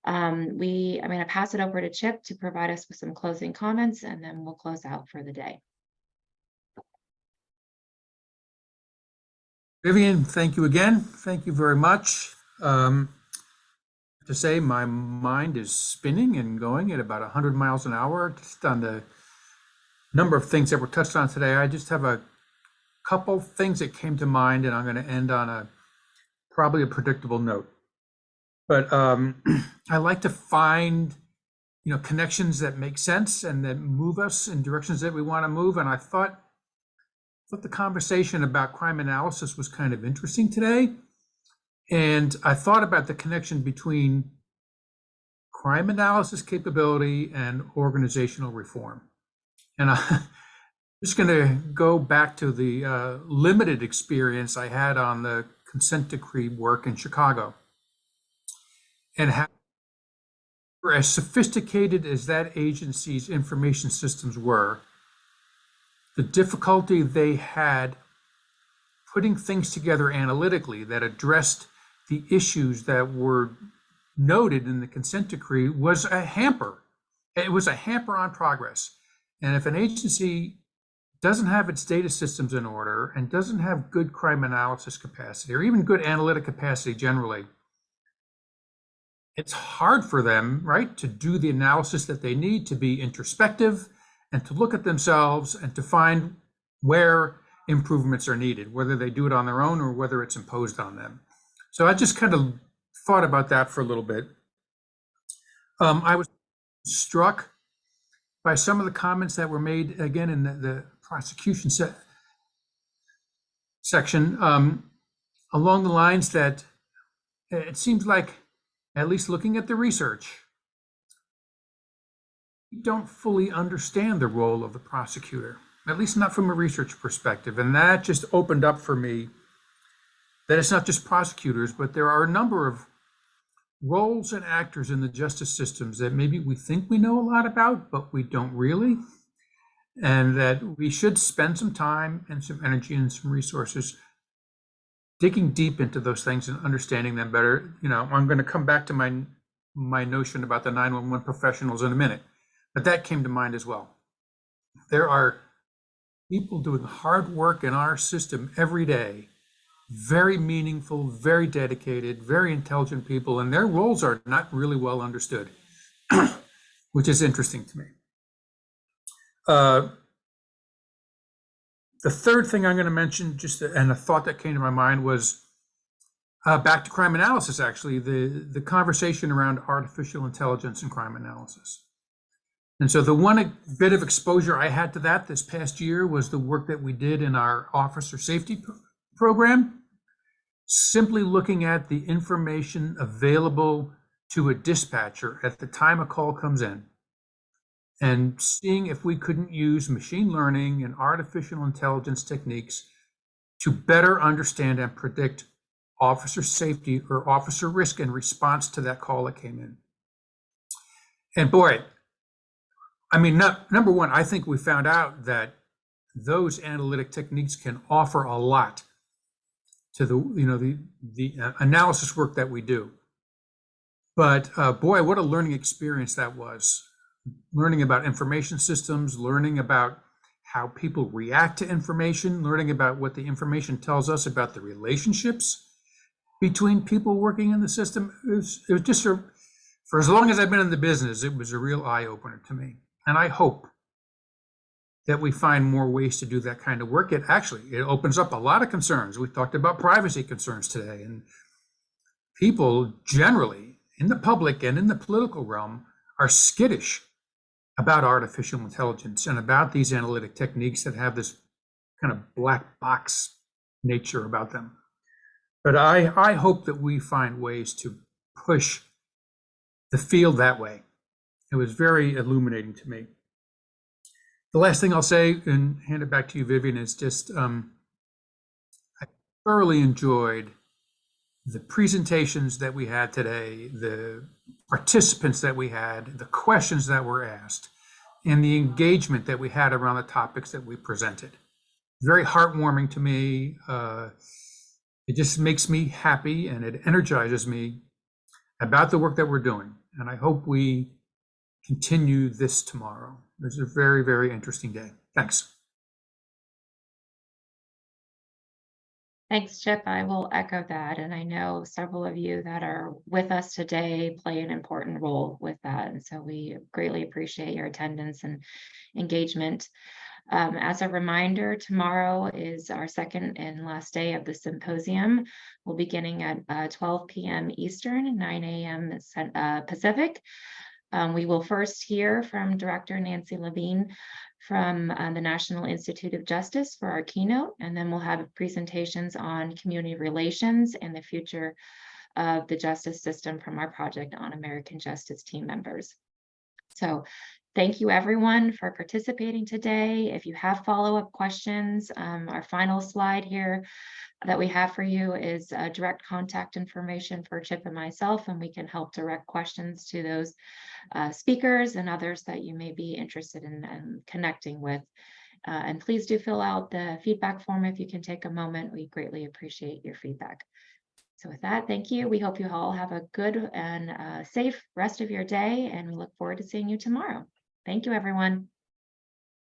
I'm going to pass it over to Chip to provide us with some closing comments, and then we'll close out for the day. Vivian, thank you again. Thank you very much. To say my mind is spinning and going at about 100 miles an hour just on the number of things that were touched on today. I just have a couple things that came to mind, and I'm going to end on probably a predictable note. But I like to find, connections that make sense and that move us in directions that we want to move. And I thought the conversation about crime analysis was kind of interesting today. And I thought about the connection between crime analysis capability and organizational reform. And I'm just going to go back to the limited experience I had on the consent decree work in Chicago. And how, as sophisticated as that agency's information systems were, the difficulty they had putting things together analytically that addressed the issues that were noted in the consent decree was a hamper. It was a hamper on progress. And if an agency doesn't have its data systems in order and doesn't have good crime analysis capacity or even good analytic capacity generally, it's hard for them, right, to do the analysis that they need to be introspective and to look at themselves and to find where improvements are needed, whether they do it on their own or whether it's imposed on them. So I just kind of thought about that for a little bit. I was struck by some of the comments that were made again in the prosecution section along the lines that it seems like, at least looking at the research, we don't fully understand the role of the prosecutor, at least not from a research perspective. And that just opened up for me that it's not just prosecutors, but there are a number of roles and actors in the justice systems that maybe we think we know a lot about, but we don't really. And that we should spend some time and some energy and some resources digging deep into those things and understanding them better. I'm going to come back to my notion about the 911 professionals in a minute, but that came to mind as well. There are people doing hard work in our system every day, very meaningful, very dedicated, very intelligent people, and their roles are not really well understood, which is interesting to me. The third thing I'm going to mention, and a thought that came to my mind, was back to crime analysis, actually, the conversation around artificial intelligence and crime analysis. And so the one bit of exposure I had to that this past year was the work that we did in our officer safety program, simply looking at the information available to a dispatcher at the time a call comes in and seeing if we couldn't use machine learning and artificial intelligence techniques to better understand and predict officer safety or officer risk in response to that call that came in. And boy, number one, I think we found out that those analytic techniques can offer a lot to the analysis work that we do. But boy, what a learning experience that was. Learning about information systems, learning about how people react to information, learning about what the information tells us about the relationships between people working in the system. It was just, for as long as I've been in the business, it was a real eye-opener to me. And I hope that we find more ways to do that kind of work. It opens up a lot of concerns. We talked about privacy concerns today, and people generally in the public and in the political realm are skittish about artificial intelligence and about these analytic techniques that have this kind of black box nature about them. But I hope that we find ways to push the field that way. It was very illuminating to me. The last thing I'll say, and hand it back to you, Vivian, is just I thoroughly enjoyed the presentations that we had today, the participants that we had, the questions that were asked, and the engagement that we had around the topics that we presented. Very heartwarming to me. It just makes me happy and it energizes me about the work that we're doing. and I hope we continue this tomorrow. It's a very, very interesting day. Thanks. Thanks, Chip. I will echo that. And I know several of you that are with us today play an important role with that. And so we greatly appreciate your attendance and engagement. As a reminder, tomorrow is our second and last day of the symposium. We'll be beginning at 12 p.m. Eastern, 9 a.m. Pacific. We will first hear from Director Nancy Levine from the National Institute of Justice for our keynote, and then we'll have presentations on community relations and the future of the justice system from our Project on American Justice team members. So thank you everyone for participating today. If you have follow-up questions, our final slide here that we have for you is direct contact information for Chip and myself, and we can help direct questions to those speakers and others that you may be interested in connecting with. And please do fill out the feedback form if you can take a moment. We greatly appreciate your feedback. So with that, thank you. We hope you all have a good and safe rest of your day, and we look forward to seeing you tomorrow. Thank you, everyone.